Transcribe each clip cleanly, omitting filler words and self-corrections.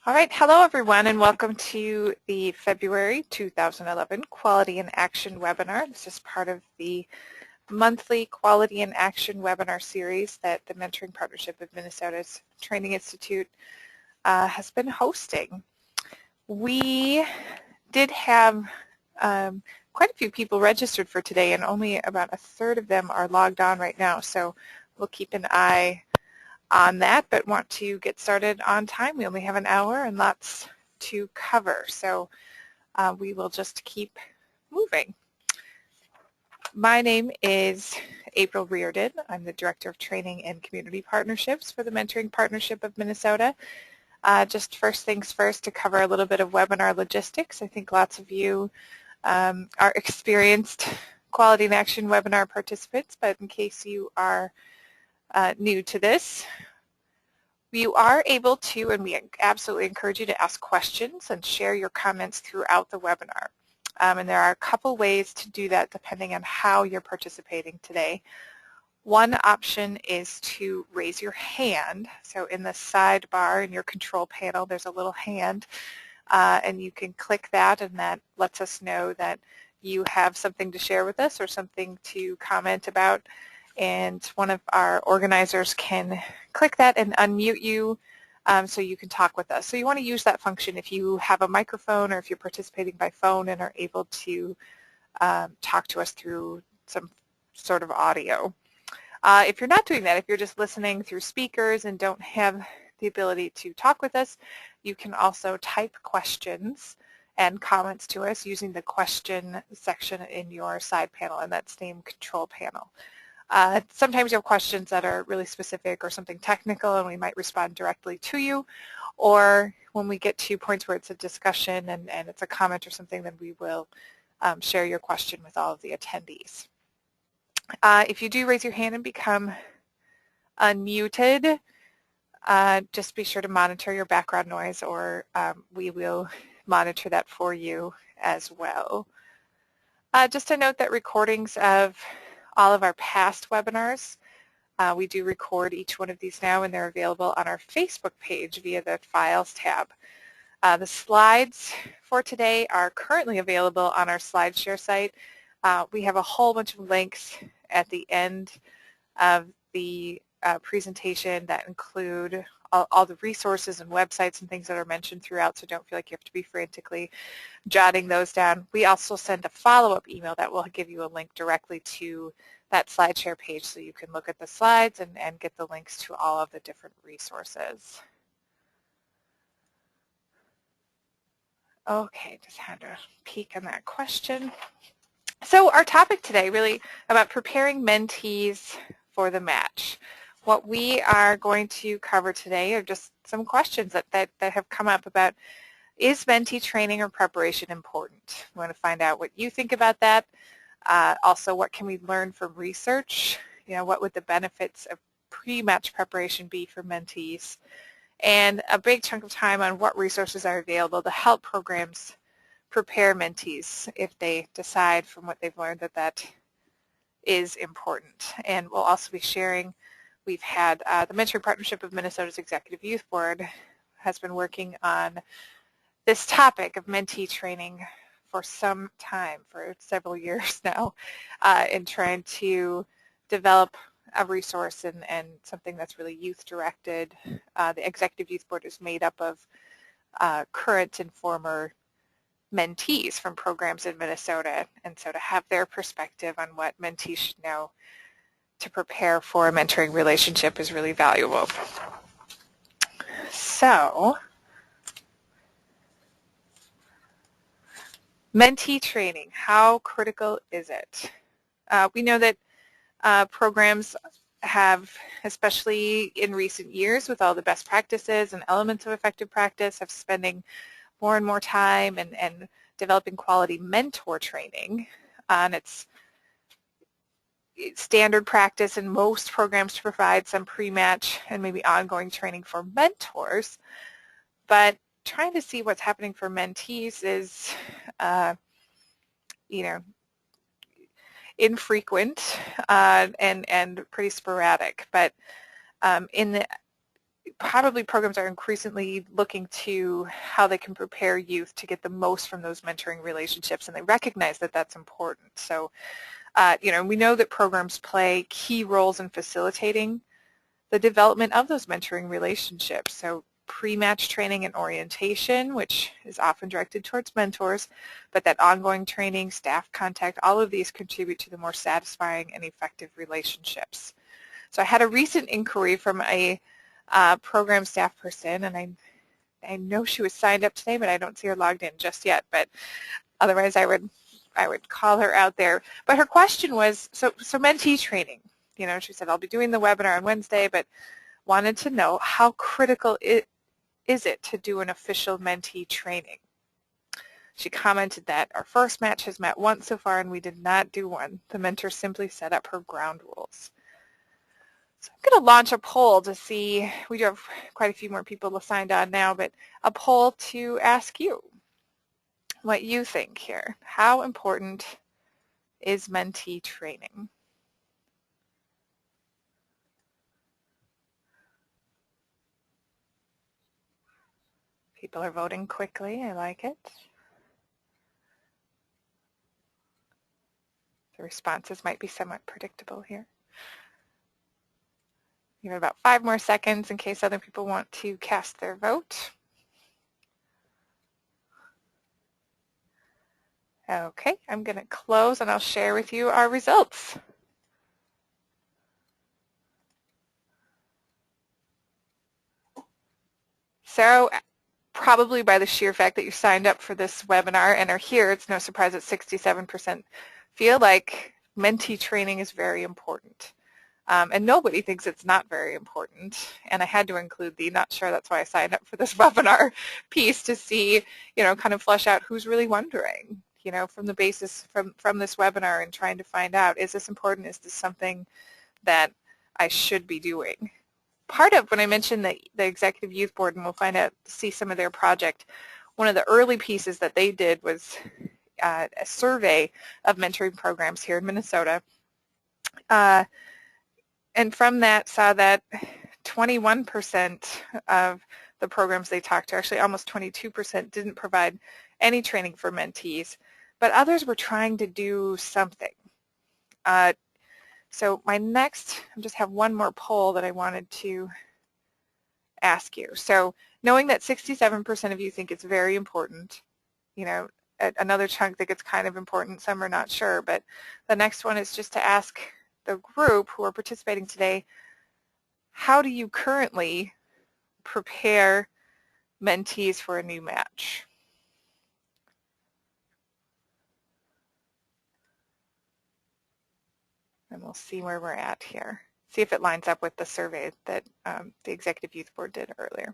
All right, hello everyone and welcome to the February 2011 Quality in Action webinar. This is part of the monthly Quality in Action webinar series that the Mentoring Partnership of Minnesota's Training Institute has been hosting. We did have quite a few people registered for today and only about a third of them are logged on right now, so we'll keep an eye on that, but want to get started on time. We only have an hour and lots to cover, so we will just keep moving. My name is April Reardon. I'm the Director of Training and Community Partnerships for the Mentoring Partnership of Minnesota. Just first things first, to cover a little bit of webinar logistics. I think lots of you are experienced Quality in Action webinar participants, but in case you are new to this, you are able to, and we absolutely encourage you to ask questions and share your comments throughout the webinar. And there are a couple ways to do that depending on how you're participating today. One option is to raise your hand. So in the sidebar in your control panel, there's a little hand, and you can click that, and that lets us know that you have something to share with us or something to comment about. And one of our organizers can click that and unmute you so you can talk with us. So you want to use that function if you have a microphone or if you're participating by phone and are able to talk to us through some sort of audio. If you're not doing that, if you're just listening through speakers and don't have the ability to talk with us, you can also type questions and comments to us using the question section in your side panel in that same control panel. Sometimes you have questions that are really specific or something technical and we might respond directly to you, or when we get to points where it's a discussion and it's a comment or something, then we will share your question with all of the attendees. If you do raise your hand and become unmuted, just be sure to monitor your background noise, or we will monitor that for you as well. Just a note that recordings of all of our past webinars, we do record each one of these now, and they're available on our Facebook page via the Files tab. The slides for today are currently available on our SlideShare site. We have a whole bunch of links at the end of the presentation that include all the resources and websites and things that are mentioned throughout, so don't feel like you have to be frantically jotting those down. We also send a follow-up email that will give you a link directly to that SlideShare page so you can look at the slides and get the links to all of the different resources. Okay, just had to peek on that question. So our topic today really about preparing mentees for the match. What we are going to cover today are just some questions that have come up about, is mentee training or preparation important? We want to find out what you think about that. Also, what can we learn from research? You know, what would the benefits of pre-match preparation be for mentees? And a big chunk of time on what resources are available to help programs prepare mentees if they decide from what they've learned that that is important. And we'll also be sharing, we've had the Mentoring Partnership of Minnesota's Executive Youth Board has been working on this topic of mentee training for some time, for several years now, in trying to develop a resource and something that's really youth-directed. The Executive Youth Board is made up of current and former mentees from programs in Minnesota, and so to have their perspective on what mentees should know to prepare for a mentoring relationship is really valuable. So, mentee training, how critical is it? We know that programs have, especially in recent years with all the best practices and elements of effective practice, have spending more and more time and developing quality mentor training. And it's standard practice in most programs to provide some pre-match and maybe ongoing training for mentors, but trying to see what's happening for mentees is, you know, infrequent and pretty sporadic. But in the probably programs are increasingly looking to how they can prepare youth to get the most from those mentoring relationships, and they recognize that that's important. So, we know that programs play key roles in facilitating the development of those mentoring relationships. So pre-match training and orientation, which is often directed towards mentors, but that ongoing training, staff contact, all of these contribute to the more satisfying and effective relationships. So I had a recent inquiry from a program staff person, and I know she was signed up today, but I don't see her logged in just yet, but otherwise I would call her out there. But her question was, so mentee training. She said, I'll be doing the webinar on Wednesday, but wanted to know how critical is it to do an official mentee training. She commented that our first match has met once so far and we did not do one. The mentor simply set up her ground rules. So I'm going to launch a poll to see, we do have quite a few more people signed on now, but a poll to ask you what you think here. How important is mentee training? People are voting quickly. I like it. The responses might be somewhat predictable here. You have about 5 more seconds in case other people want to cast their vote. Okay, I'm going to close and I'll share with you our results. So probably by the sheer fact that you signed up for this webinar and are here, it's no surprise that 67% feel like mentee training is very important. And nobody thinks it's not very important. And I had to include the not sure, that's why I signed up for this webinar piece to see, kind of flesh out who's really wondering, from the basis from this webinar and trying to find out, is this important? Is this something that I should be doing? Part of when I mentioned the Executive Youth Board, and we'll find out, see some of their project, one of the early pieces that they did was a survey of mentoring programs here in Minnesota. And from that saw that 21% of the programs they talked to, actually almost 22%, didn't provide any training for mentees, but others were trying to do something. So my next, I just have one more poll that I wanted to ask you. So knowing that 67% of you think it's very important, another chunk think it's kind of important, some are not sure, but the next one is just to ask the group who are participating today, how do you currently prepare mentees for a new match? And we'll see where we're at here. See if it lines up with the survey that the Executive Youth Board did earlier.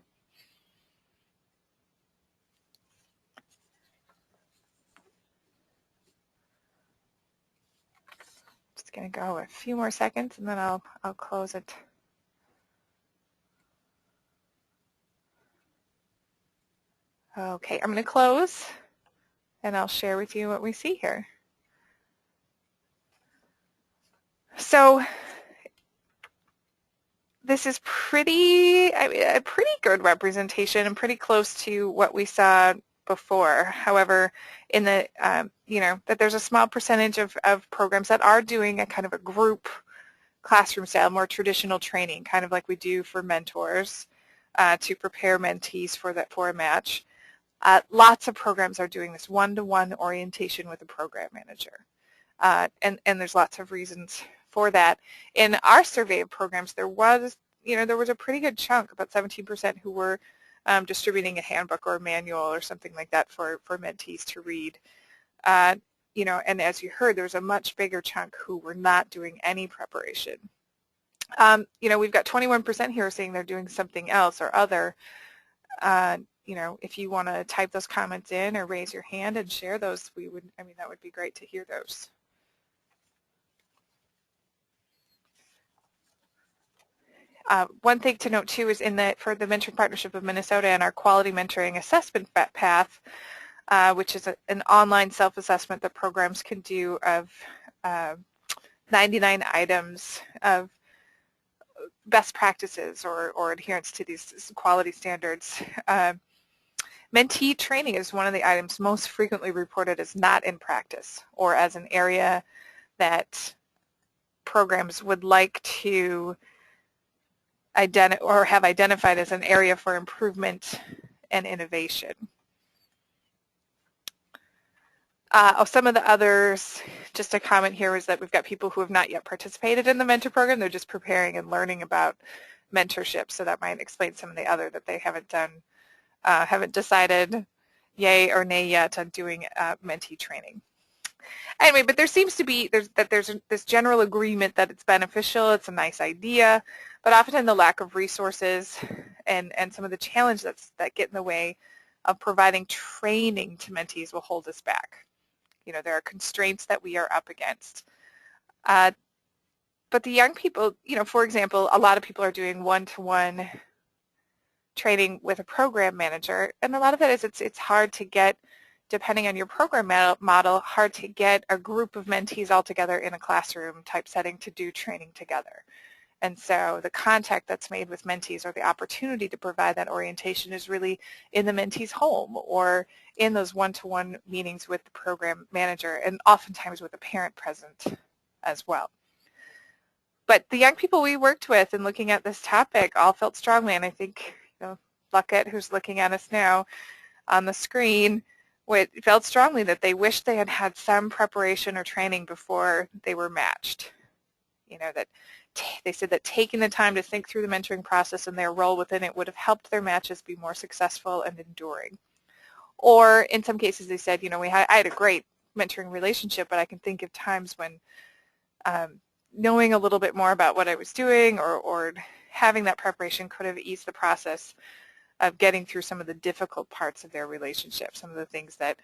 Just going to go a few more seconds and then I'll close it. Okay, I'm going to close and I'll share with you what we see here. So this is a pretty good representation and pretty close to what we saw before. However, in the that there's a small percentage of programs that are doing a kind of a group classroom style, more traditional training, kind of like we do for mentors to prepare mentees for a match. Lots of programs are doing this one-to-one orientation with a program manager, and there's lots of reasons for that. In our survey of programs, there was a pretty good chunk, about 17%, who were distributing a handbook or a manual or something like that for mentees to read. And as you heard, there was a much bigger chunk who were not doing any preparation. We've got 21% here saying they're doing something else or other. If you want to type those comments in or raise your hand and share those, that would be great to hear those. One thing to note too is for the Mentoring Partnership of Minnesota and our Quality Mentoring Assessment Path, which is an online self-assessment that programs can do of 99 items of best practices or adherence to these quality standards. Mentee training is one of the items most frequently reported as not in practice or as an area that programs would like to have identified as an area for improvement and innovation. Some of the others, just a comment here, is that we've got people who have not yet participated in the mentor program. They're just preparing and learning about mentorship, so that might explain some of the other that they haven't done, haven't decided yay or nay yet on doing mentee training. Anyway, but there seems to be there's this general agreement that it's beneficial, it's a nice idea, but often the lack of resources and some of the challenges that get in the way of providing training to mentees will hold us back. You know, there are constraints that we are up against. But the young people, you know, for example, a lot of people are doing one-to-one training with a program manager, and a lot of that is it's hard to get, depending on your program model, hard to get a group of mentees all together in a classroom type setting to do training together. And so the contact that's made with mentees, or the opportunity to provide that orientation, is really in the mentee's home or in those one-to-one meetings with the program manager, and oftentimes with a parent present as well. But the young people we worked with in looking at this topic all felt strongly, and I think, you know, Luckett, who's looking at us now on the screen, felt strongly that they wished they had had some preparation or training before they were matched. You know, that they said that taking the time to think through the mentoring process and their role within it would have helped their matches be more successful and enduring. Or in some cases they said, you know, I had a great mentoring relationship, but I can think of times when knowing a little bit more about what I was doing or having that preparation could have eased the process of getting through some of the difficult parts of their relationship, some of the things that,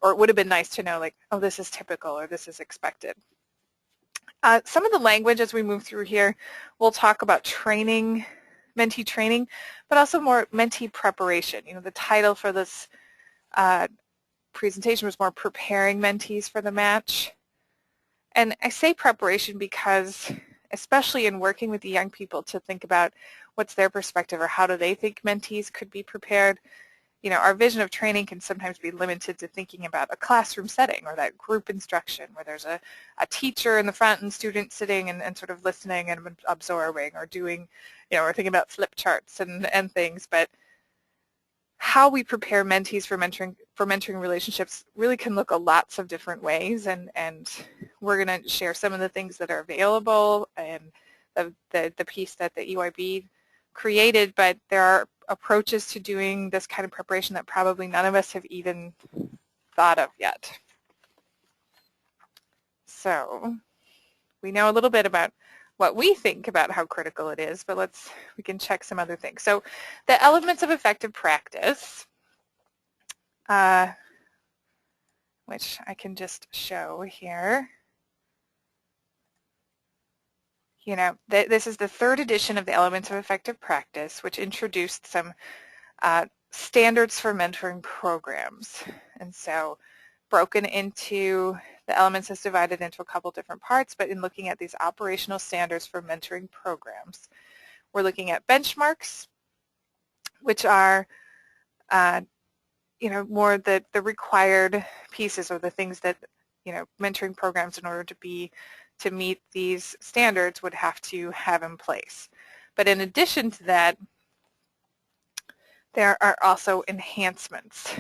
or it would have been nice to know, like, oh, this is typical or this is expected. Some of the language as we move through here, we'll talk about training, mentee training, but also more mentee preparation. You know, the title for this presentation was more preparing mentees for the match. And I say preparation because, especially in working with the young people to think about what's their perspective or how do they think mentees could be prepared, you know, our vision of training can sometimes be limited to thinking about a classroom setting or that group instruction where there's a teacher in the front and students sitting and sort of listening and absorbing, or doing, you know, or thinking about flip charts and things. But how we prepare mentees for mentoring relationships really can look a lots of different ways, and we're going to share some of the things that are available and the piece that the EYB created, but there are approaches to doing this kind of preparation that probably none of us have even thought of yet. So we know a little bit about what we think about how critical it is, but we can check some other things. So the elements of effective practice, which I can just show here. You know, this is the third edition of the Elements of Effective Practice, which introduced some standards for mentoring programs. And so broken into, the elements is divided into a couple different parts, but in looking at these operational standards for mentoring programs, we're looking at benchmarks, which are, you know, more the required pieces or the things that, you know, mentoring programs, in order to meet these standards, would have to have in place. But in addition to that, there are also enhancements,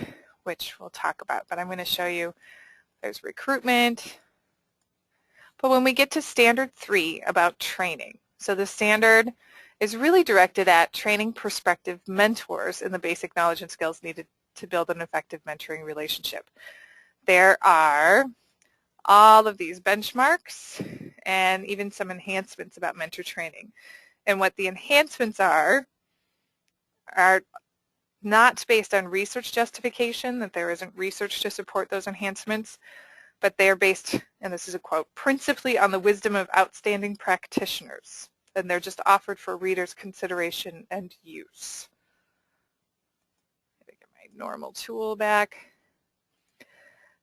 which we'll talk about. But I'm going to show you, there's recruitment. But when we get to standard 3 about training, so the standard is really directed at training prospective mentors in the basic knowledge and skills needed to build an effective mentoring relationship. There are all of these benchmarks and even some enhancements about mentor training. And what the enhancements are not based on research justification, that there isn't research to support those enhancements, but they are based, and this is a quote, principally on the wisdom of outstanding practitioners, and they're just offered for readers' consideration and use. Let me get my normal tool back.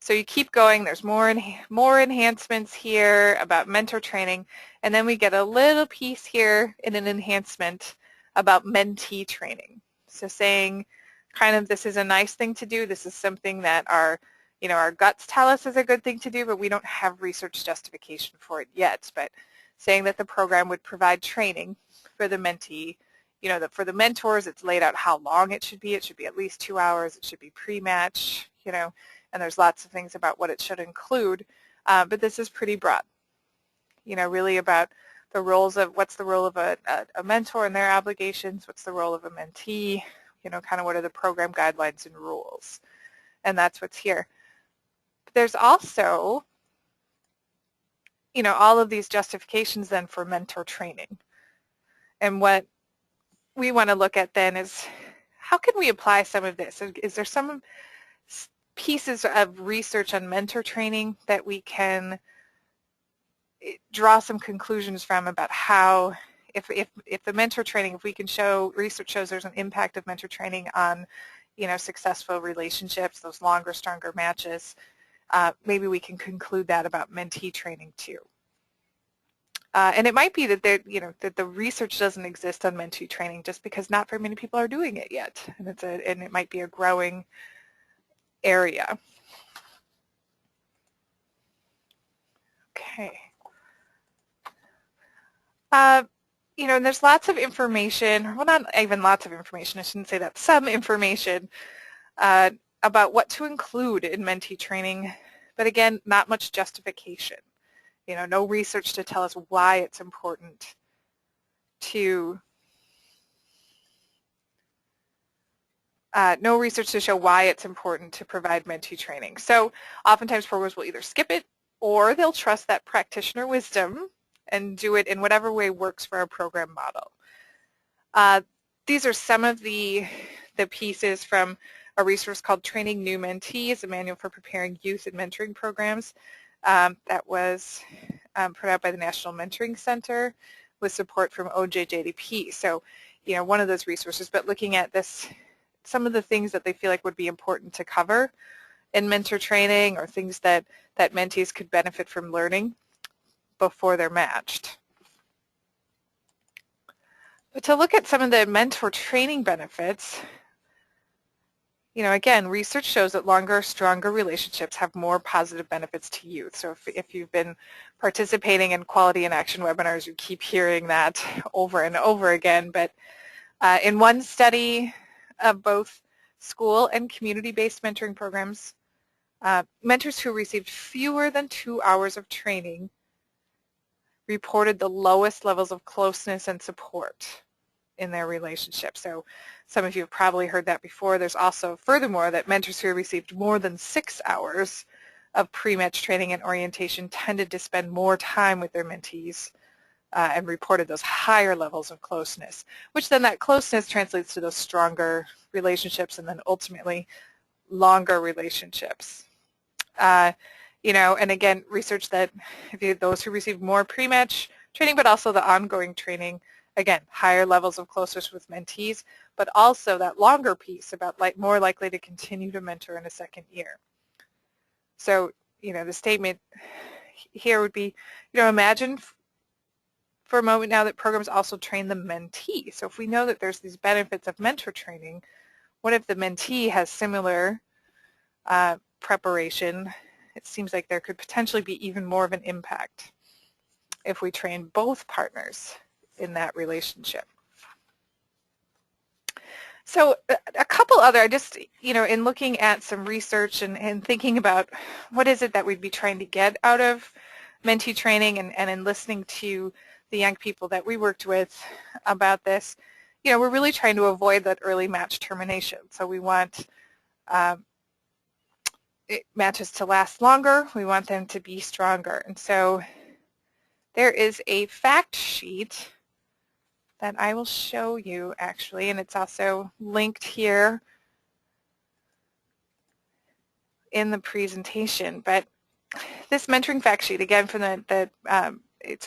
So you keep going, there's more enhancements here about mentor training, and then we get a little piece here in an enhancement about mentee training. So saying kind of this is a nice thing to do, this is something that our guts tell us is a good thing to do, but we don't have research justification for it yet. But saying that the program would provide training for the mentee, for the mentors, it's laid out how long it should be. It should be at least 2 hours. It should be pre-match, and there's lots of things about what it should include. But this is pretty broad, really about the roles of what's the role of a mentor and their obligations, what's the role of a mentee, kind of what are the program guidelines and rules. And that's what's here. But there's also, all of these justifications then for mentor training. And what we want to look at then is how can we apply some of this? Is there some pieces of research on mentor training that we can draw some conclusions from about how, if the mentor training, if we can show, research shows there's an impact of mentor training on, successful relationships, those longer, stronger matches, maybe we can conclude that about mentee training too. And it might be that that the research doesn't exist on mentee training just because not very many people are doing it yet, and it might be a growing area. Okay. And there's lots of information, well, not even lots of information, I shouldn't say that, some information about what to include in mentee training, but again, not much justification. No research to tell us why it's important to, no research to show why it's important to provide mentee training. So oftentimes programs will either skip it or they'll trust that practitioner wisdom and do it in whatever way works for our program model. These are some of the pieces from a resource called Training New Mentees, a manual for preparing youth and mentoring programs that was put out by the National Mentoring Center with support from OJJDP. So, one of those resources, but looking at this, some of the things that they feel like would be important to cover in mentor training or things that mentees could benefit from learning before they're matched. But to look at some of the mentor training benefits, again, research shows that longer, stronger relationships have more positive benefits to youth. So if you've been participating in quality in action webinars, you keep hearing that over and over again. But in one study of both school and community-based mentoring programs, mentors who received fewer than 2 hours of training reported the lowest levels of closeness and support in their relationship. So some of you have probably heard that before. There's also, furthermore, that mentors who received more than 6 hours of pre-match training and orientation tended to spend more time with their mentees and reported those higher levels of closeness, which then that closeness translates to those stronger relationships and then ultimately longer relationships. And again, research that those who receive more pre-match training, but also the ongoing training, again, higher levels of closeness with mentees, but also that longer piece about more likely to continue to mentor in a second year. So, the statement here would be, imagine for a moment now that programs also train the mentee. So if we know that there's these benefits of mentor training, what if the mentee has similar preparation? It seems like there could potentially be even more of an impact if we train both partners in that relationship. So a couple other, in looking at some research and thinking about what is it that we'd be trying to get out of mentee training and in listening to the young people that we worked with about this, we're really trying to avoid that early match termination. So we want matches to last longer. We want them to be stronger. And so there is a fact sheet that I will show you actually, and it's also linked here in the presentation. But this mentoring fact sheet, again, from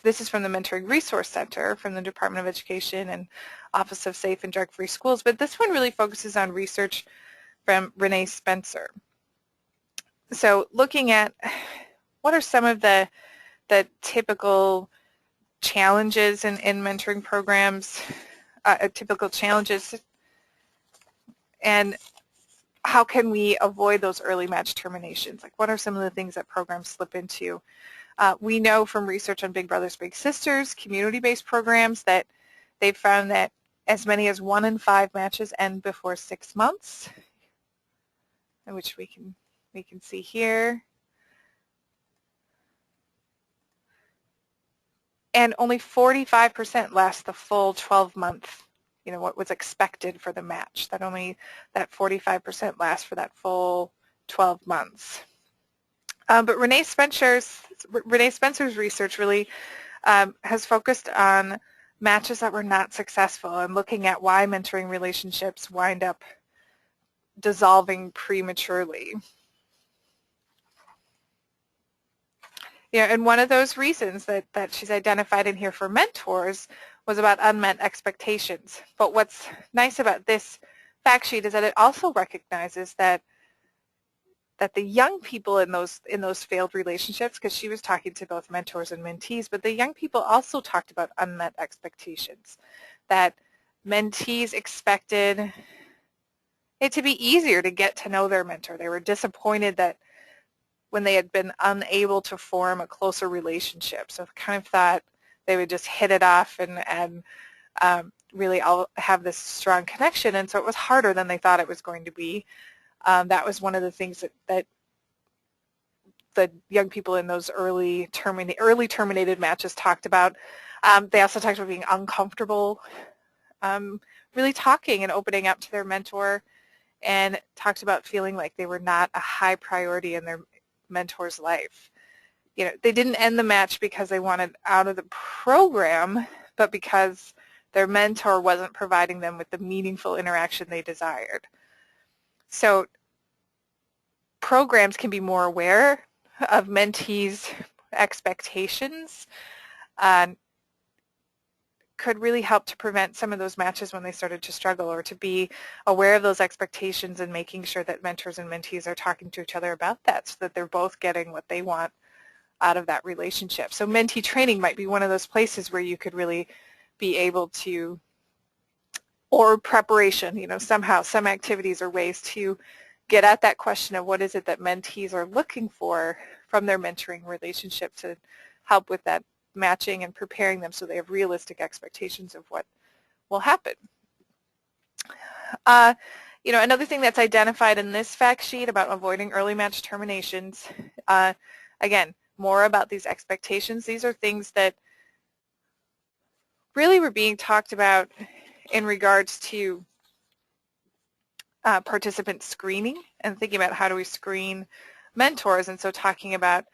this is from the Mentoring Resource Center from the Department of Education and Office of Safe and Drug-Free Schools, but this one really focuses on research from Renee Spencer. So looking at what are some of the typical challenges in mentoring programs, typical challenges, and how can we avoid those early match terminations? Like, what are some of the things that programs slip into? We know from research on Big Brothers Big Sisters, community-based programs, that they've found that as many as 1 in 5 matches end before 6 months, which we can see here. And only 45% last the full 12-month, what was expected for the match. That 45% lasts for that full 12 months. But Renee Spencer's research really has focused on matches that were not successful and looking at why mentoring relationships wind up dissolving prematurely. And one of those reasons that she's identified in here for mentors was about unmet expectations. But what's nice about this fact sheet is that it also recognizes that the young people in those failed relationships, because she was talking to both mentors and mentees, but the young people also talked about unmet expectations, that mentees expected it to be easier to get to know their mentor. They were disappointed that when they had been unable to form a closer relationship. So kind of thought they would just hit it off and really all have this strong connection, and so it was harder than they thought it was going to be. That was one of the things that the young people in those early terminated matches talked about. They also talked about being uncomfortable, really talking and opening up to their mentor, and talked about feeling like they were not a high priority in their mentor's life. They didn't end the match because they wanted out of the program, but because their mentor wasn't providing them with the meaningful interaction they desired. So programs can be more aware of mentees' expectations, could really help to prevent some of those matches when they started to struggle, or to be aware of those expectations and making sure that mentors and mentees are talking to each other about that so that they're both getting what they want out of that relationship. So mentee training might be one of those places where you could really be able to, or preparation, somehow some activities or ways to get at that question of what is it that mentees are looking for from their mentoring relationship to help with that matching and preparing them so they have realistic expectations of what will happen. Another thing that's identified in this fact sheet about avoiding early match terminations, again, more about these expectations. These are things that really were being talked about in regards to participant screening and thinking about how do we screen mentors, and so talking about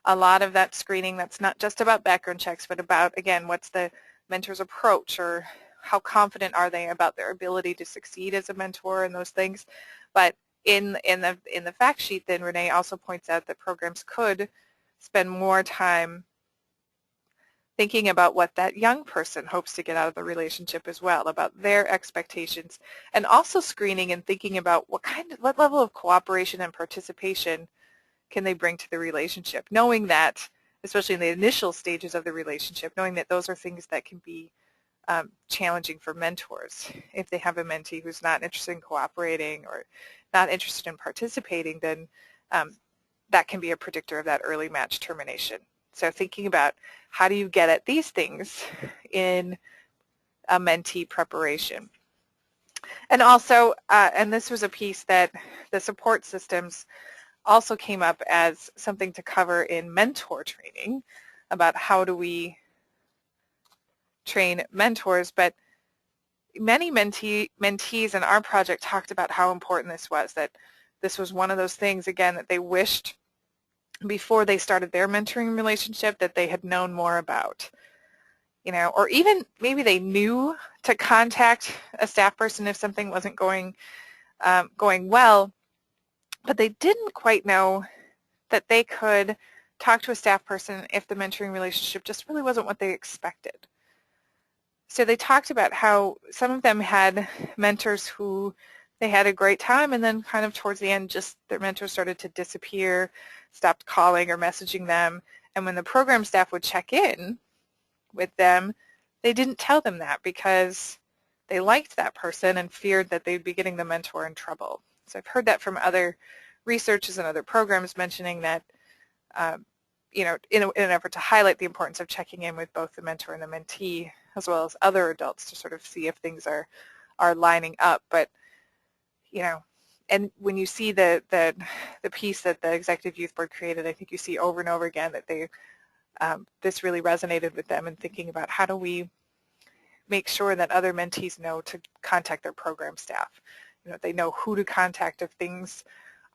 a lot of that screening that's not just about background checks, but about, again, what's the mentor's approach, or how confident are they about their ability to succeed as a mentor and those things. But in the fact sheet, then Renee also points out that programs could spend more time thinking about what that young person hopes to get out of the relationship as well, about their expectations, and also screening and thinking about what level of cooperation and participation can they bring to the relationship, knowing that, especially in the initial stages of the relationship, knowing that those are things that can be challenging for mentors. If they have a mentee who's not interested in cooperating or not interested in participating, then that can be a predictor of that early match termination. So thinking about how do you get at these things in a mentee preparation. And also, and this was a piece that the support systems also came up as something to cover in mentor training, about how do we train mentors, but many mentees in our project talked about how important this was, that this was one of those things, again, that they wished before they started their mentoring relationship that they had known more about, or even maybe they knew to contact a staff person if something wasn't going well, but they didn't quite know that they could talk to a staff person if the mentoring relationship just really wasn't what they expected. So they talked about how some of them had mentors who they had a great time, and then kind of towards the end, just their mentors started to disappear, stopped calling or messaging them, and when the program staff would check in with them, they didn't tell them that because they liked that person and feared that they'd be getting the mentor in trouble. So I've heard that from other researchers and other programs mentioning that, you know, in an effort to highlight the importance of checking in with both the mentor and the mentee, as well as other adults, to sort of see if things are lining up. But, you know, and when you see the piece that the Executive Youth Board created, I think you see over and over again that they this really resonated with them in thinking about how do we make sure that other mentees know to contact their program staff. You know, they know who to contact if things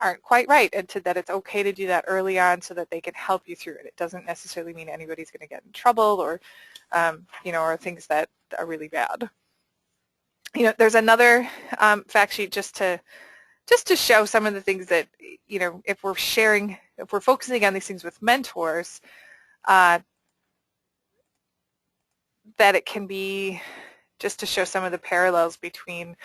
aren't quite right, and that it's okay to do that early on so that they can help you through it. It doesn't necessarily mean anybody's going to get in trouble or, you know, or things that are really bad. You know, there's another fact sheet just to show some of the things that, you know, if we're focusing on these things with mentors, that it can be just to show some of the parallels between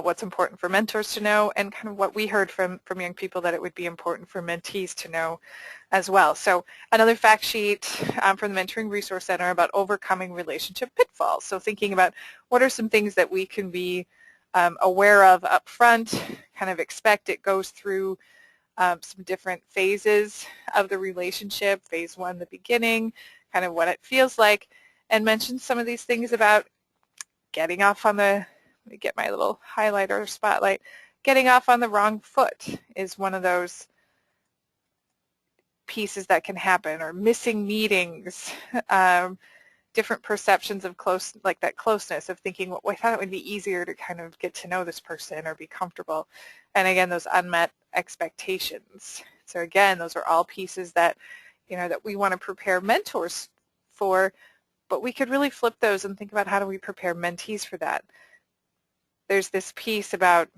what's important for mentors to know and kind of what we heard from young people that it would be important for mentees to know as well. So another fact sheet from the Mentoring Resource Center about overcoming relationship pitfalls. So thinking about what are some things that we can be aware of up front, kind of expect it goes through some different phases of the relationship, phase one, the beginning, kind of what it feels like, and mention some of these things about getting off on the, let me get my little highlighter spotlight, getting off on the wrong foot is one of those pieces that can happen, or missing meetings, different perceptions of that closeness of thinking, well, I thought it would be easier to kind of get to know this person or be comfortable. And again, those unmet expectations. So again, those are all pieces that, you know, that we want to prepare mentors for, but we could really flip those and think about how do we prepare mentees for that. There's this piece about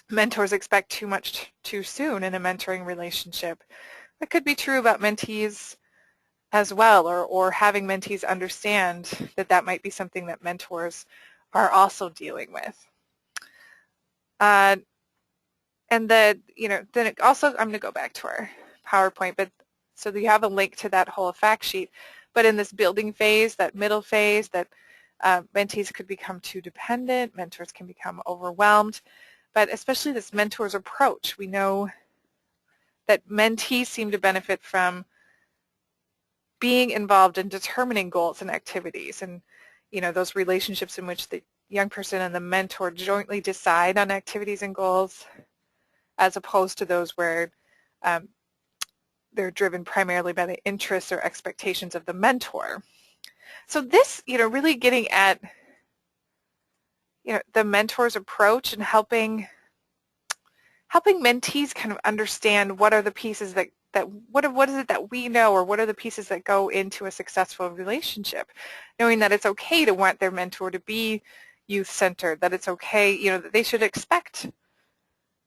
mentors expect too much too soon in a mentoring relationship. That could be true about mentees as well, or having mentees understand that that might be something that mentors are also dealing with. And that, you know, then it also, I'm going to go back to our PowerPoint, but so you have a link to that whole fact sheet. But in this building phase, that middle phase, that mentees could become too dependent, mentors can become overwhelmed, but especially this mentor's approach. We know that mentees seem to benefit from being involved in determining goals and activities, and, you know, those relationships in which the young person and the mentor jointly decide on activities and goals, as opposed to those where they're driven primarily by the interests or expectations of the mentor. So this, you know, really getting at, you know, the mentor's approach and helping mentees kind of understand what are the pieces that what is it that we know, or what are the pieces that go into a successful relationship, knowing that it's okay to want their mentor to be youth-centered, that it's okay, you know, that they should expect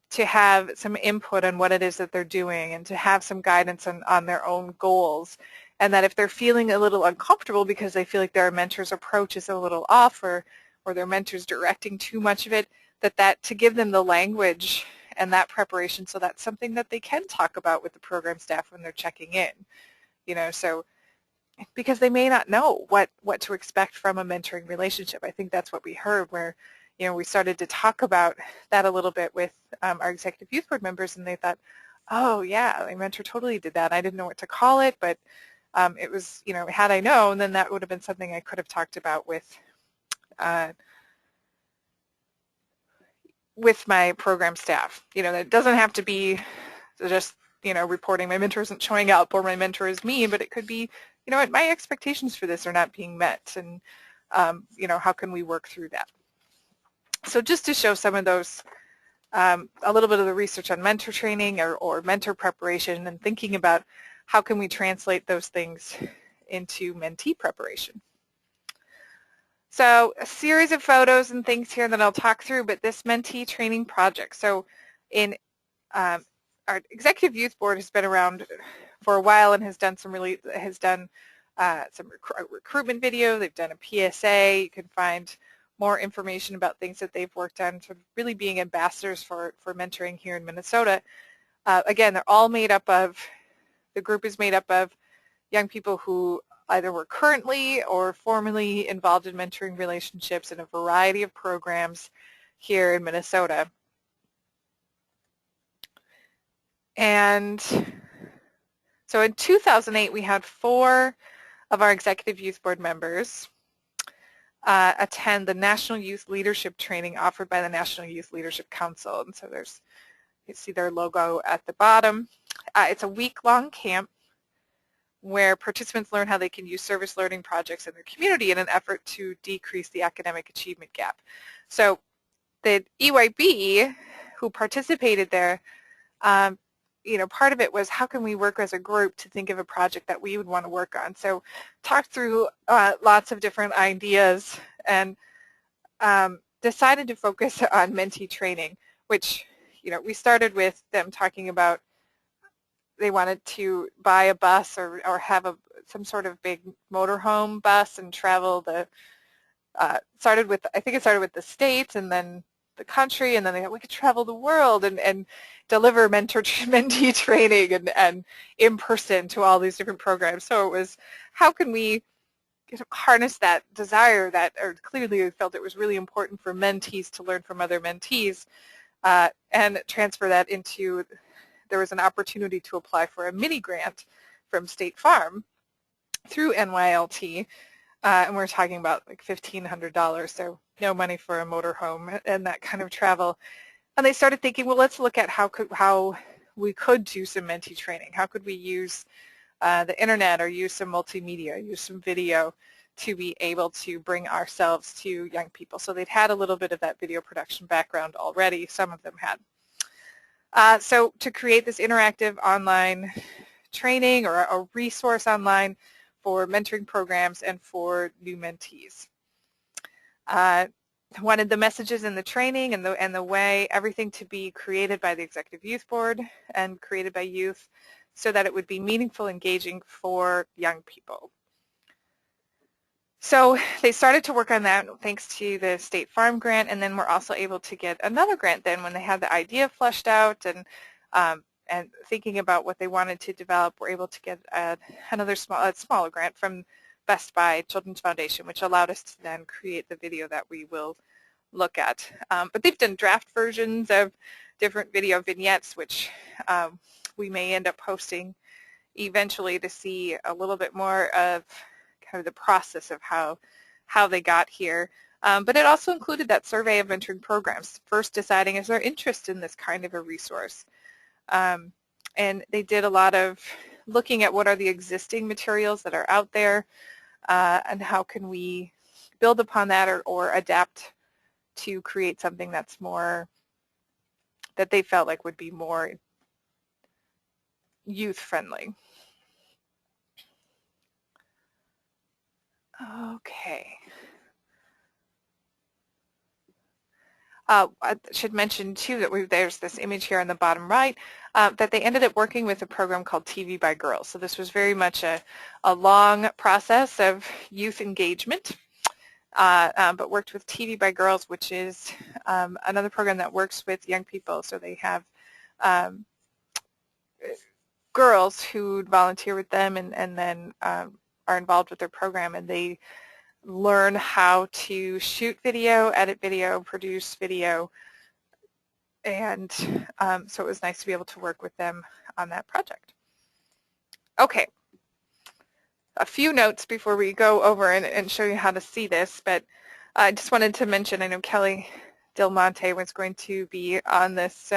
to have some input on what it is that they're doing and to have some guidance on their own goals, and that if they're feeling a little uncomfortable because they feel like their mentor's approach is a little off, or their mentor's directing too much of it, that to give them the language and that preparation, so that's something that they can talk about with the program staff when they're checking in, you know, so because they may not know what to expect from a mentoring relationship. I think that's what we heard, where, you know, we started to talk about that a little bit with our Executive Youth Board members, and they thought, oh yeah, my mentor totally did that. I didn't know what to call it, but it was, you know, had I known, then that would have been something I could have talked about with my program staff. You know, it doesn't have to be just, you know, reporting my mentor isn't showing up or my mentor is mean, but it could be, you know what, my expectations for this are not being met, and, you know, how can we work through that? So just to show some of those, a little bit of the research on mentor training or mentor preparation, and thinking about how can we translate those things into mentee preparation. So a series of photos and things here that I'll talk through, but this mentee training project. So in our Executive Youth Board has been around for a while and has done some recruitment video. They've done a PSA. You can find more information about things that they've worked on, sort of really being ambassadors for mentoring here in Minnesota. Again, they're all made up of, the group is made up of young people who either were currently or formerly involved in mentoring relationships in a variety of programs here in Minnesota. And so in 2008, we had 4 of our Executive Youth Board members attend the National Youth Leadership Training offered by the National Youth Leadership Council. And so there's, you see their logo at the bottom. It's a week-long camp where participants learn how they can use service learning projects in their community in an effort to decrease the academic achievement gap. So the EYB who participated there, you know, part of it was how can we work as a group to think of a project that we would want to work on. So talked through lots of different ideas and decided to focus on Mentee Training, which, you know, we started with them talking about they wanted to buy a bus or have some sort of big motorhome bus and travel the, I think it started with the States and then the country, and then they thought we could travel the world and deliver mentee training and in person to all these different programs. So it was, how can we harness that desire that, or clearly we felt it was really important for mentees to learn from other mentees and transfer that into, there was an opportunity to apply for a mini grant from State Farm through NYLT, and we're talking about like $1,500, so no money for a motorhome and that kind of travel. And they started thinking, well, let's look at how we could do some mentee training. How could we use the internet or use some multimedia, use some video to be able to bring ourselves to young people? So they'd had a little bit of that video production background already, some of them had. So to create this interactive online training or a resource online for mentoring programs and for new mentees. Wanted the messages in the training and the way, everything to be created by the Executive Youth Board and created by youth so that it would be meaningful, engaging for young people. So they started to work on that thanks to the State Farm grant, and then we're also able to get another grant then when they had the idea fleshed out and thinking about what they wanted to develop. We're able to get another smaller grant from Best Buy Children's Foundation, which allowed us to then create the video that we will look at. But they've done draft versions of different video vignettes, which we may end up posting eventually to see a little bit more of kind of the process of how they got here. But it also included that survey of mentoring programs, first deciding is there interest in this kind of a resource. And they did a lot of looking at what are the existing materials that are out there and how can we build upon that or adapt to create something that's more, that they felt like would be more youth friendly. Okay. I should mention too that there's this image here on the bottom right that they ended up working with a program called TV by Girls. So this was very much a long process of youth engagement, but worked with TV by Girls, which is another program that works with young people. So they have girls who volunteer with them and then are involved with their program, and they learn how to shoot video, edit video, produce video, and so it was nice to be able to work with them on that project. Okay, a few notes before we go over and show you how to see this, but I just wanted to mention, I know Kelly Del Monte was going to be on this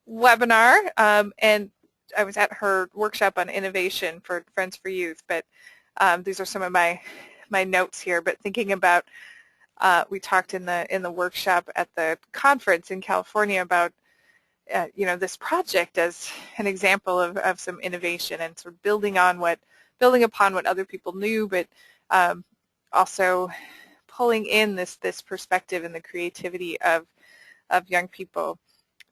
webinar, and I was at her workshop on innovation for Friends for Youth, but these are some of my notes here, but thinking about, we talked in the workshop at the conference in California about, you know, this project as an example of some innovation and sort of building upon what other people knew, but also pulling in this perspective and the creativity of young people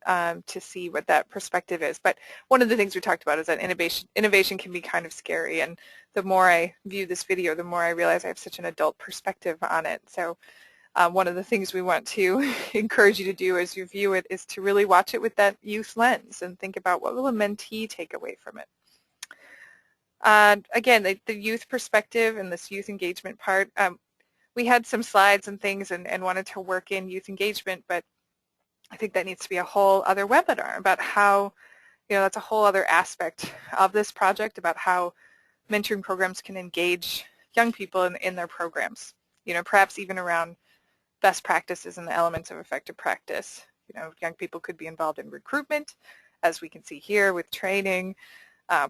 to see what that perspective is. But one of the things we talked about is that innovation can be kind of scary, and the more I view this video, the more I realize I have such an adult perspective on it. So one of the things we want to encourage you to do as you view it is to really watch it with that youth lens and think about what will a mentee take away from it. Again, the youth perspective and this youth engagement part, we had some slides and things and wanted to work in youth engagement, but I think that needs to be a whole other webinar about how, that's a whole other aspect of this project about how mentoring programs can engage young people in their programs, perhaps even around best practices and the elements of effective practice. Young people could be involved in recruitment, as we can see here with training,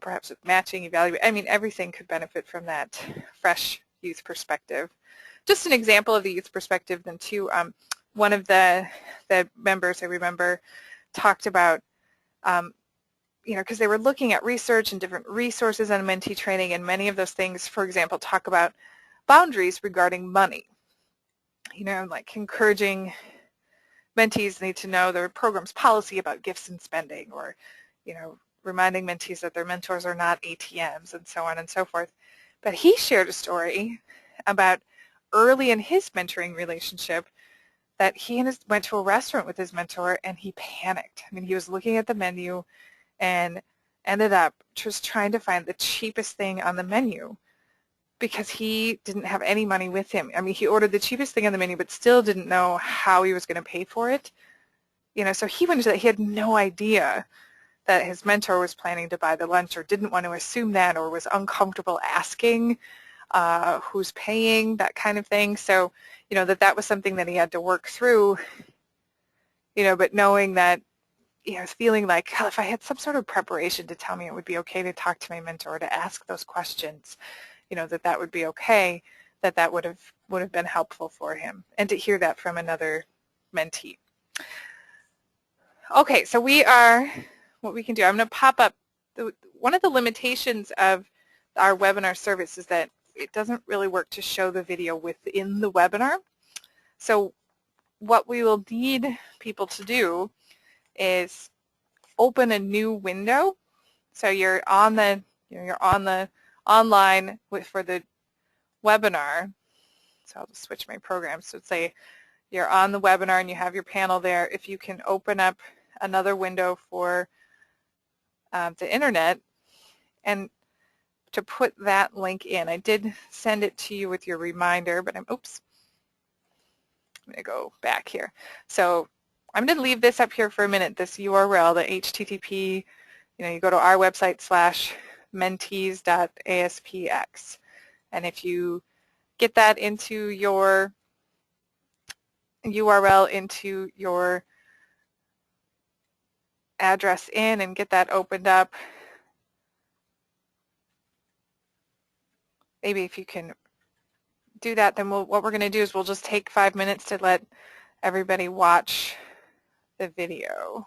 perhaps with matching, evaluation. I mean, everything could benefit from that fresh youth perspective. Just an example of the youth perspective then too, one of the members I remember talked about, because they were looking at research and different resources on mentee training, and many of those things, for example, talk about boundaries regarding money. Like encouraging mentees need to know their program's policy about gifts and spending, or, reminding mentees that their mentors are not ATMs, and so on and so forth. But he shared a story about early in his mentoring relationship that he went to a restaurant with his mentor and he panicked. I mean, he was looking at the menu and ended up just trying to find the cheapest thing on the menu because he didn't have any money with him. I mean, he ordered the cheapest thing on the menu but still didn't know how he was going to pay for it. So he went into that. He had no idea that his mentor was planning to buy the lunch, or didn't want to assume that, or was uncomfortable asking who's paying, that kind of thing. So, that was something that he had to work through, but knowing that, feeling like, oh, if I had some sort of preparation to tell me it would be okay to talk to my mentor, to ask those questions, that would be okay, that would have been helpful for him, and to hear that from another mentee. Okay, so what we can do, I'm going to pop up, one of the limitations of our webinar service is that it doesn't really work to show the video within the webinar. So what we will need people to do is open a new window. So you're on the online for the webinar. So I'll just switch my program. So say you're on the webinar and you have your panel there. If you can open up another window for the internet and to put that link in. I did send it to you with your reminder, but I'm going to go back here. So I'm going to leave this up here for a minute, this URL, the HTTP, you go to our website /mentees.aspx. And if you get that into your URL, into your address in and get that opened up, maybe if you can do that, then what we're going to do is we'll just take 5 minutes to let everybody watch the video.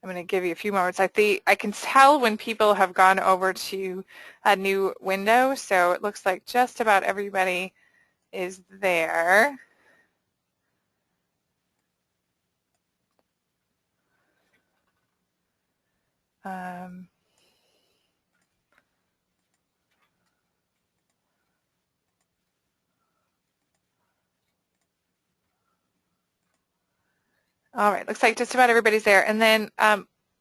I'm going to give you a few moments. I can tell when people have gone over to a new window, so it looks like just about everybody is there. All right, looks like just about everybody's there. And then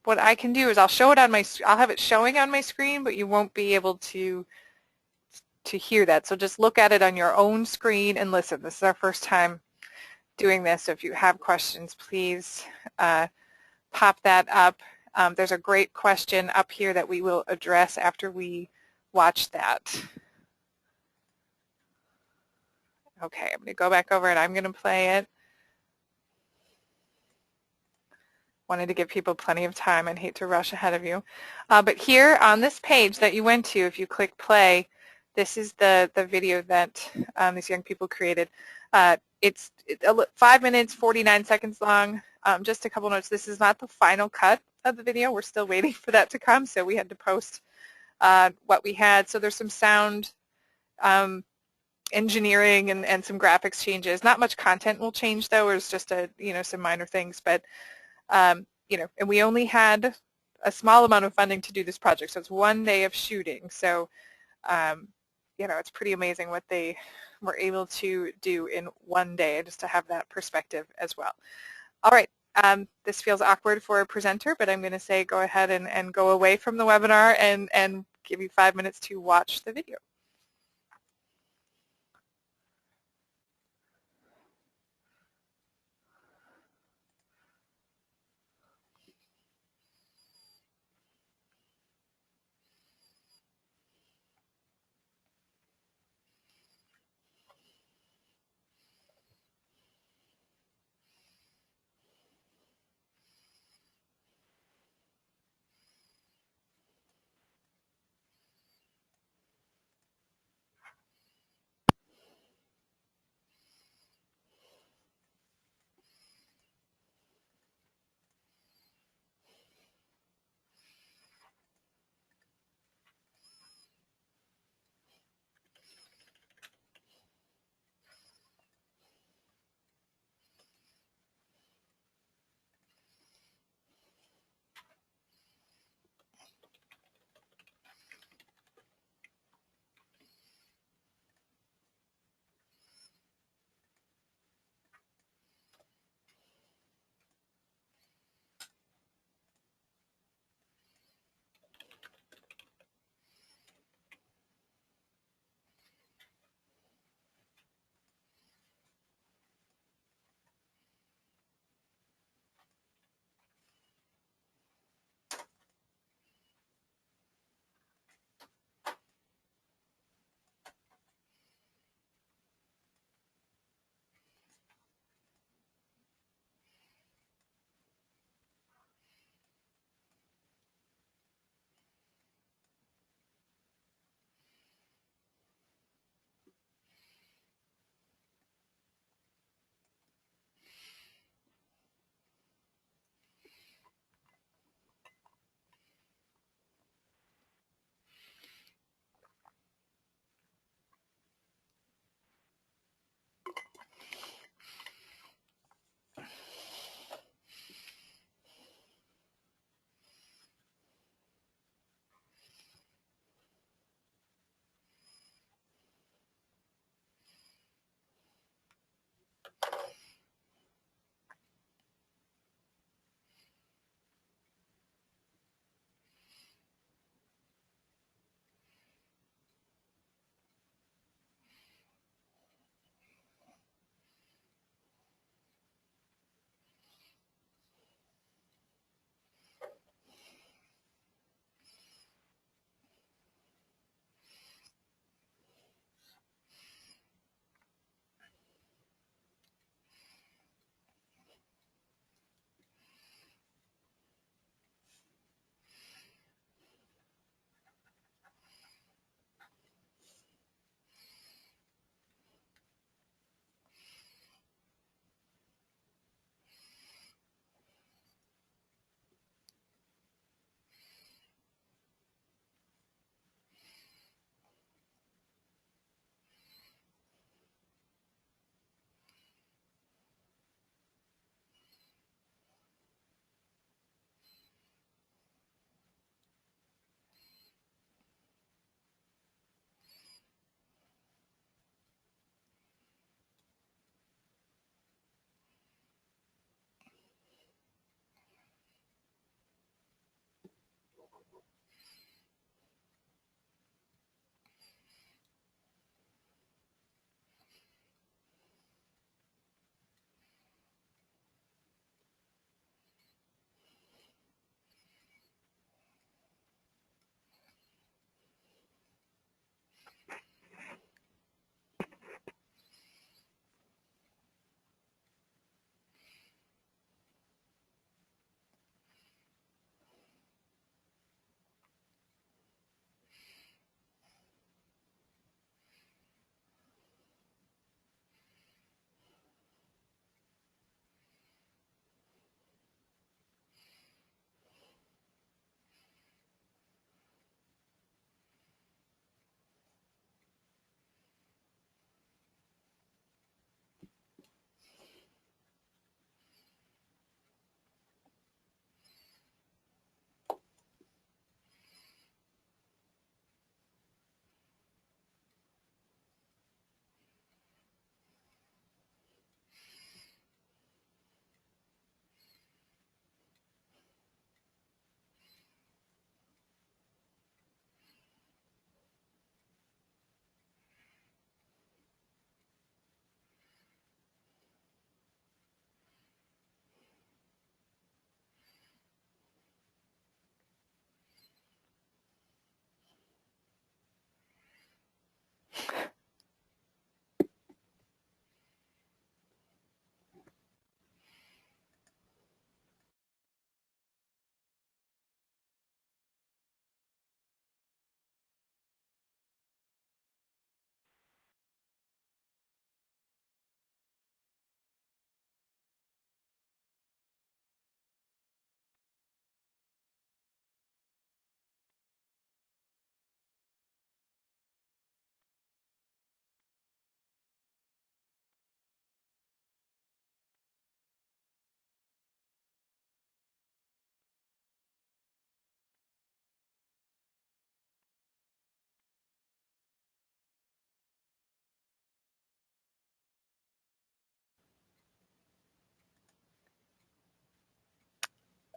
what I can do is I'll have it showing on my screen, but you won't be able to hear that. So just look at it on your own screen and listen. This is our first time doing this, so if you have questions, please pop that up. There's a great question up here that we will address after we watch that. Okay, I'm going to go back over and I'm going to play it. Wanted to give people plenty of time. I'd hate to rush ahead of you. But here on this page that you went to, if you click play, this is the video that these young people created. It's 5 minutes, 49 seconds long. Just a couple notes. This is not the final cut of the video. We're still waiting for that to come, so we had to post what we had. So there's some sound engineering and some graphics changes. Not much content will change, though. It's just some minor things, but and we only had a small amount of funding to do this project, so it's 1 day of shooting. So it's pretty amazing what they were able to do in one day, just to have that perspective as well. All right, this feels awkward for a presenter, but I'm going to say go ahead and go away from the webinar and give you 5 minutes to watch the video.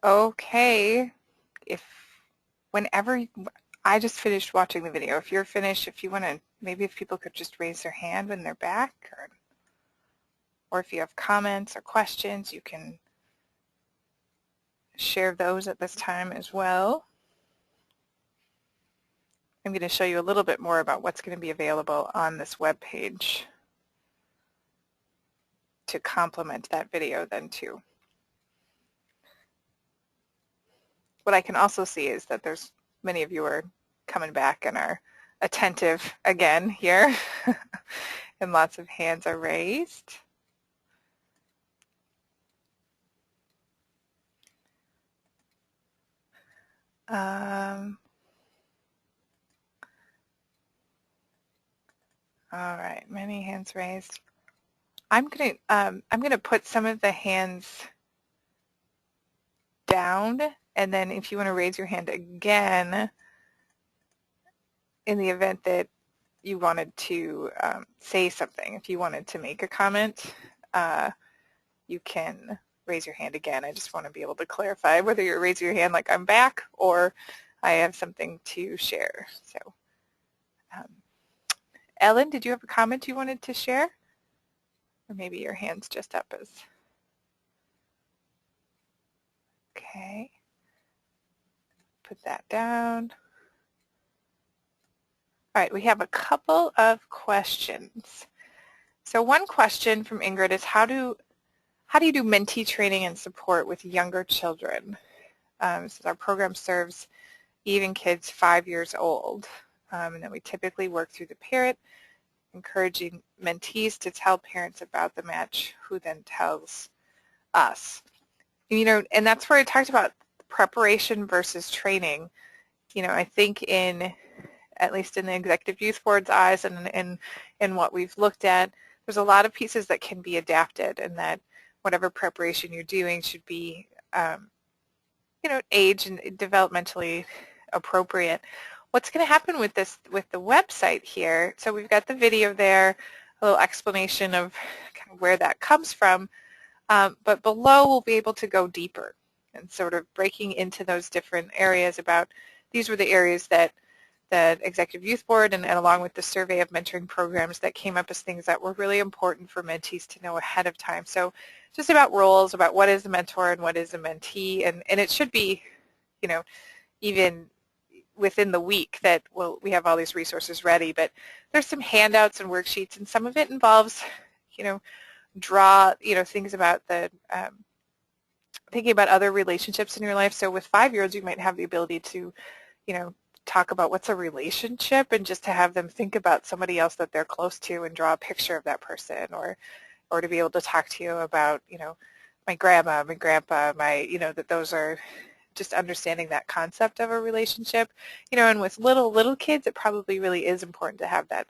Okay, whenever I just finished watching the video. If you're finished, if you want to, maybe if people could just raise their hand when they're back, or if you have comments or questions, you can share those at this time as well. I'm going to show you a little bit more about what's going to be available on this web page to complement that video then too. What I can also see is that there's many of you are coming back and are attentive again here and lots of hands are raised. All right, many hands raised. I'm gonna put some of the hands down, and then if you want to raise your hand again in the event that you wanted to say something, if you wanted to make a comment, you can raise your hand again. I just want to be able to clarify whether you're raising your hand like I'm back or I have something to share. So, Ellen, did you have a comment you wanted to share? Or maybe your hand's just up as... Okay. Put that down. All right, we have a couple of questions. So one question from Ingrid is how do you do mentee training and support with younger children? So our program serves even kids 5 years old, and then we typically work through the parent, encouraging mentees to tell parents about the match, who then tells us. You know, and that's where I talked about preparation versus training. You know, I think at least in the Executive Youth Board's eyes and in what we've looked at, there's a lot of pieces that can be adapted, and that whatever preparation you're doing should be, you know, age and developmentally appropriate. What's going to happen with the website here? So we've got the video there, a little explanation of kind of where that comes from, but below we'll be able to go deeper and sort of breaking into those different areas about these were the areas that the Executive Youth Board and along with the survey of mentoring programs that came up as things that were really important for mentees to know ahead of time. So just about roles, about what is a mentor and what is a mentee, and it should be, you know, even within the week that we have all these resources ready, but there's some handouts and worksheets, and some of it involves, you know, things about the thinking about other relationships in your life. So with 5-year-olds, you might have the ability to, you know, talk about what's a relationship, and just to have them think about somebody else that they're close to and draw a picture of that person, or to be able to talk to you about, you know, my grandma, my grandpa, you know, that those are just understanding that concept of a relationship, you know. And with little kids, it probably really is important to have that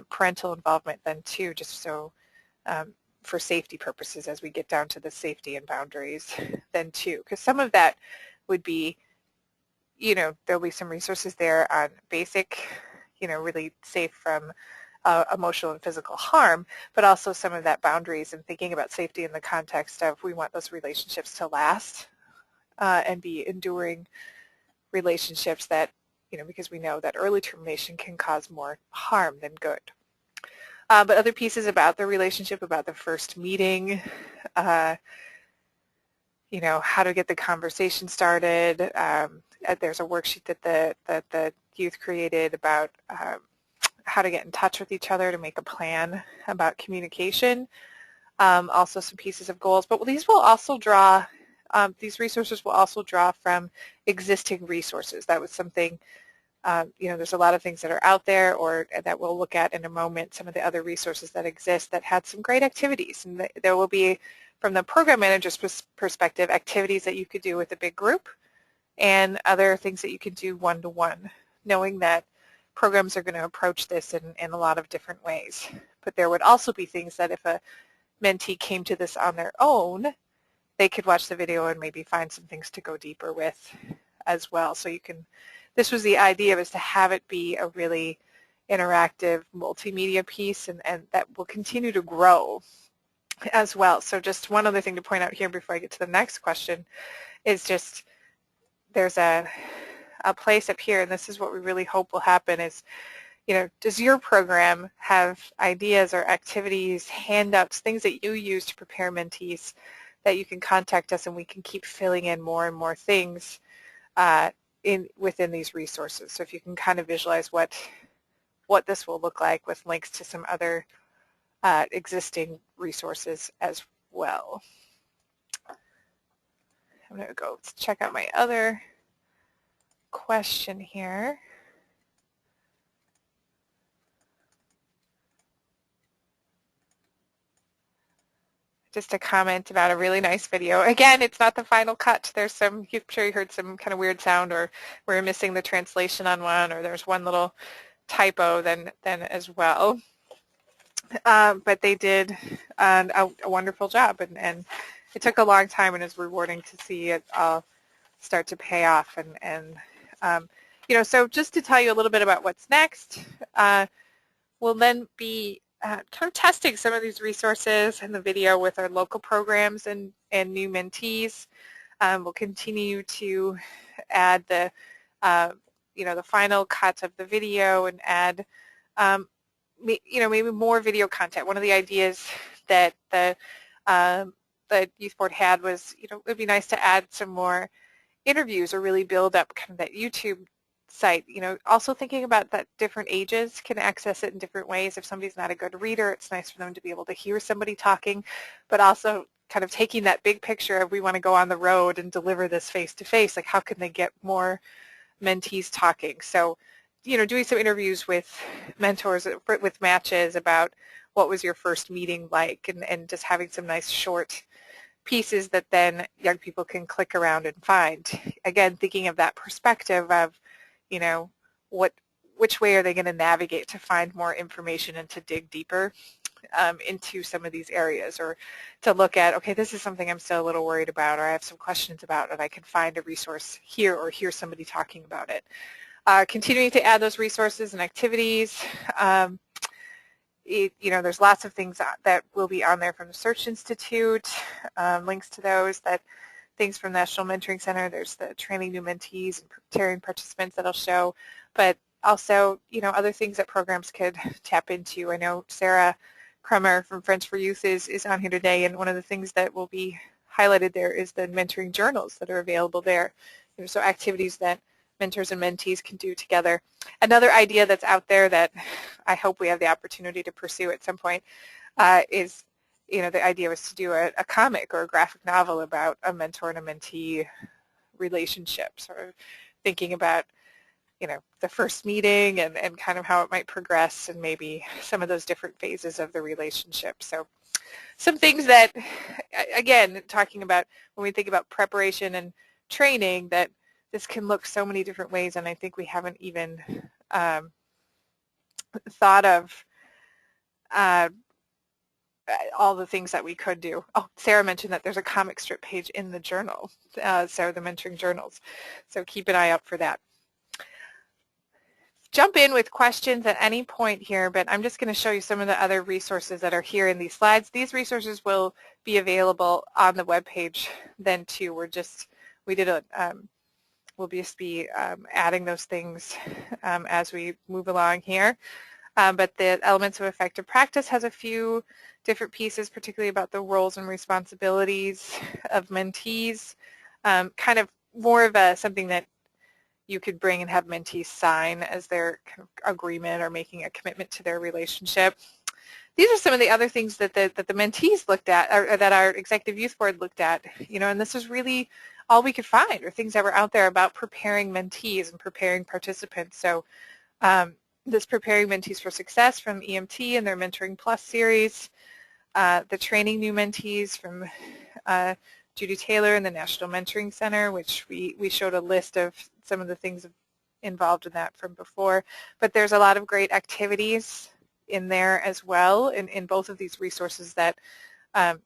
parental involvement then too, just so for safety purposes as we get down to the safety and boundaries then too, because some of that would be, you know, there'll be some resources there on basic, you know, really safe from emotional and physical harm, but also some of that boundaries and thinking about safety in the context of we want those relationships to last and be enduring relationships that, you know, because we know that early termination can cause more harm than good. But other pieces about the relationship, about the first meeting, you know, how to get the conversation started. There's a worksheet that the youth created about how to get in touch with each other to make a plan about communication. Also some pieces of goals, but these will also draw, these resources will also draw from existing resources. That was something, you know, there's a lot of things that are out there, or that we'll look at in a moment, some of the other resources that exist that had some great activities. And there will be, from the program manager's perspective, activities that you could do with a big group and other things that you could do one-to-one, knowing that programs are going to approach this in a lot of different ways. But there would also be things that if a mentee came to this on their own, they could watch the video and maybe find some things to go deeper with as well. So you can, this was the idea, was to have it be a really interactive multimedia piece, and that will continue to grow as well. So just one other thing to point out here before I get to the next question is just there's a place up here, and this is what we really hope will happen is, does your program have ideas or activities, handouts, things that you use to prepare mentees that you can contact us and we can keep filling in more and more things within these resources. So if you can kind of visualize what this will look like with links to some other existing resources as well. I'm going to go check out my other question here. Just a comment about a really nice video. Again, it's not the final cut. There's some, I'm sure you heard some kind of weird sound, or we're missing the translation on one, or there's one little typo then as well. But they did a wonderful job, and it took a long time, and it's rewarding to see it all start to pay off. So just to tell you a little bit about what's next, we'll then be kind of testing some of these resources in the video with our local programs and new mentees. We'll continue to add the final cut of the video and add maybe more video content. One of the ideas that the youth board had was, it would be nice to add some more interviews or really build up kind of that YouTube site. Also thinking about that different ages can access it in different ways. If somebody's not a good reader, it's nice for them to be able to hear somebody talking, but also kind of taking that big picture of we want to go on the road and deliver this face-to-face, like how can they get more mentees talking? So, doing some interviews with mentors, with matches about what was your first meeting like, and just having some nice short pieces that then young people can click around and find. Again, thinking of that perspective of, which way are they going to navigate to find more information and to dig deeper into some of these areas, or to look at, okay, this is something I'm still a little worried about, or I have some questions about, and I can find a resource here or hear somebody talking about it. Continuing to add those resources and activities. There's lots of things that will be on there from the Search Institute, links to those, things from National Mentoring Center. There's the training new mentees and training participants that I'll show, but also, other things that programs could tap into. I know Sarah Krummer from Friends for Youth is on here today, and one of the things that will be highlighted there is the mentoring journals that are available there. So activities that mentors and mentees can do together. Another idea that's out there that I hope we have the opportunity to pursue at some point is, the idea was to do a comic or a graphic novel about a mentor and a mentee relationship, sort of thinking about, the first meeting and kind of how it might progress and maybe some of those different phases of the relationship. So some things that, again, talking about when we think about preparation and training, that this can look so many different ways, and I think we haven't even thought of all the things that we could do. Oh, Sarah mentioned that there's a comic strip page in the journal, so the mentoring journals. So keep an eye out for that. Jump in with questions at any point here, but I'm just going to show you some of the other resources that are here in these slides. These resources will be available on the webpage then too. We'll just be adding those things as we move along here. But the Elements of Effective Practice has a few different pieces, particularly about the roles and responsibilities of mentees, kind of more of something that you could bring and have mentees sign as their kind of agreement or making a commitment to their relationship. These are some of the other things that the mentees looked at, or that our Executive Youth Board looked at, and this is really all we could find, or things that were out there about preparing mentees and preparing participants. So this Preparing Mentees for Success from EMT and their Mentoring Plus series, the Training New Mentees from Judy Taylor and the National Mentoring Center, which we showed a list of some of the things involved in that from before. But there's a lot of great activities in there as well in both of these resources that that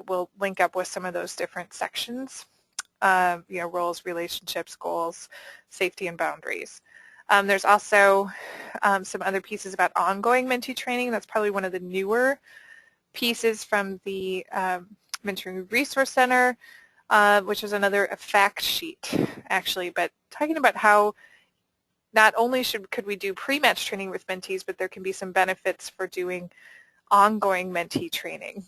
will link up with some of those different sections, roles, relationships, goals, safety, and boundaries. There's also some other pieces about ongoing mentee training. That's probably one of the newer pieces from the Mentoring Resource Center, which is another fact sheet, actually, but talking about how not only could we do pre-match training with mentees, but there can be some benefits for doing ongoing mentee training.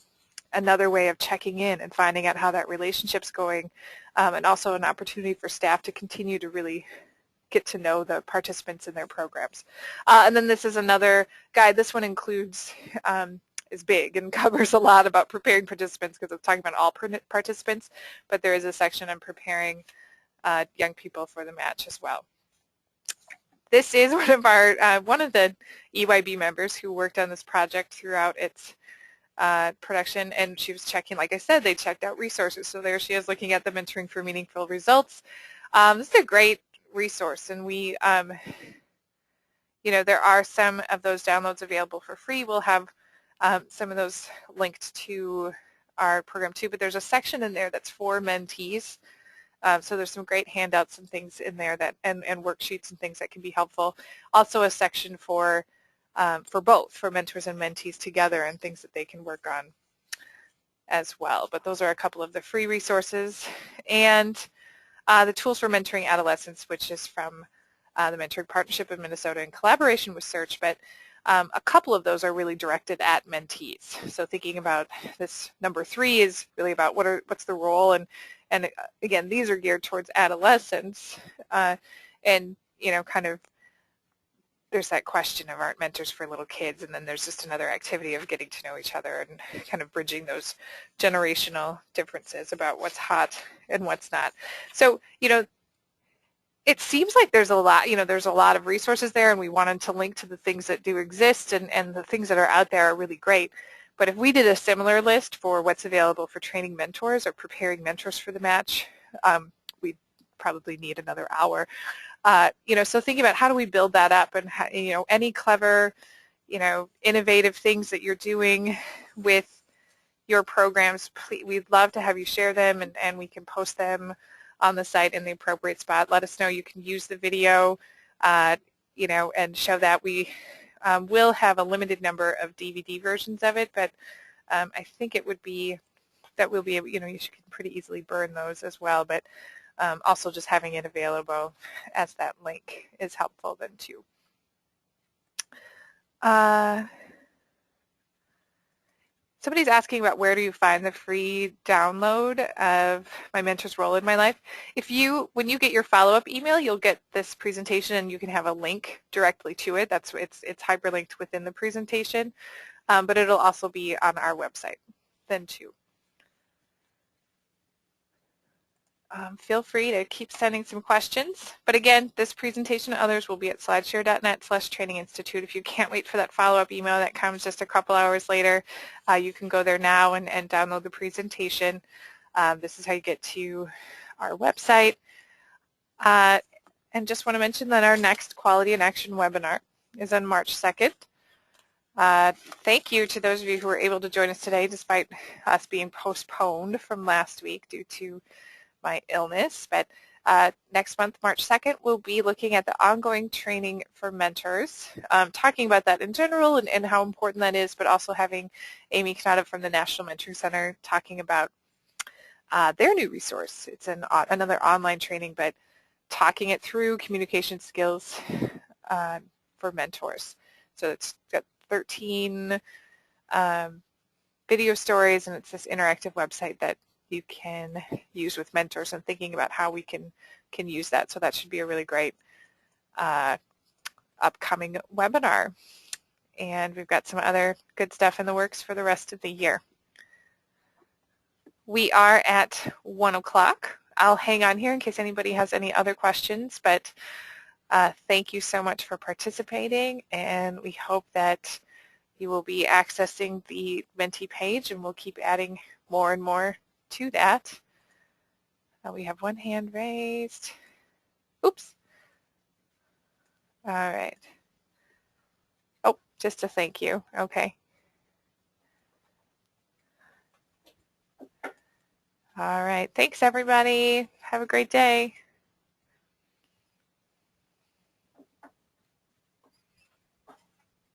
Another way of checking in and finding out how that relationship's going, and also an opportunity for staff to continue to really get to know the participants in their programs. And then this is another guide. This one includes, is big and covers a lot about preparing participants because it's talking about all participants, but there is a section on preparing young people for the match as well. This is one of the EYB members who worked on this project throughout its production, and she was checking, like I said, they checked out resources. So there she is looking at the Mentoring for Meaningful Results. This is a great resource, and we, there are some of those downloads available for free. We'll have some of those linked to our program too, but there's a section in there that's for mentees. So there's some great handouts and things in there that and worksheets and things that can be helpful. Also a section for both, for mentors and mentees together, and things that they can work on as well. But those are a couple of the free resources. And the Tools for Mentoring Adolescents, which is from the Mentoring Partnership of Minnesota in collaboration with Search, but a couple of those are really directed at mentees. So thinking about this number 3 is really about what's the role, and again, these are geared towards adolescents, and kind of there's that question of aren't mentors for little kids, and then there's just another activity of getting to know each other and kind of bridging those generational differences about what's hot and what's not. So, it seems like there's a lot, there's a lot of resources there, and we wanted to link to the things that do exist, and the things that are out there are really great. But if we did a similar list for what's available for training mentors or preparing mentors for the match, we'd probably need another hour. So thinking about how do we build that up, and how, any clever, innovative things that you're doing with your programs, please, we'd love to have you share them, and we can post them on the site in the appropriate spot. Let us know. You can use the video, and show that. We will have a limited number of DVD versions of it, but I think it would be that we'll be able, you can pretty easily burn those as well, but also just having it available as that link is helpful then too. Somebody's asking about where do you find the free download of My Mentor's Role in My Life. When you get your follow-up email, you'll get this presentation, and you can have a link directly to it. It's hyperlinked within the presentation, but it'll also be on our website then too. Feel free to keep sending some questions. But again, this presentation and others will be at slideshare.net/Training Institute. If you can't wait for that follow-up email that comes just a couple hours later, you can go there now and download the presentation. This is how you get to our website. And just want to mention that our next Quality in Action webinar is on March 2nd. Thank you to those of you who were able to join us today despite us being postponed from last week due to my illness, but next month, March 2nd, we'll be looking at the ongoing training for mentors, talking about that in general and how important that is, but also having Amy Knada from the National Mentoring Center talking about their new resource. It's another online training, but talking it through communication skills for mentors. So it's got 13 video stories, and it's this interactive website that you can use with mentors, and thinking about how we can use that. So that should be a really great upcoming webinar. And we've got some other good stuff in the works for the rest of the year. We are at 1 o'clock. I'll hang on here in case anybody has any other questions, but thank you so much for participating, and we hope that you will be accessing the Mentee page, and we'll keep adding more and more to that. We have one hand raised. Oops. All right. Oh, just a thank you. Okay. All right. Thanks, everybody. Have a great day.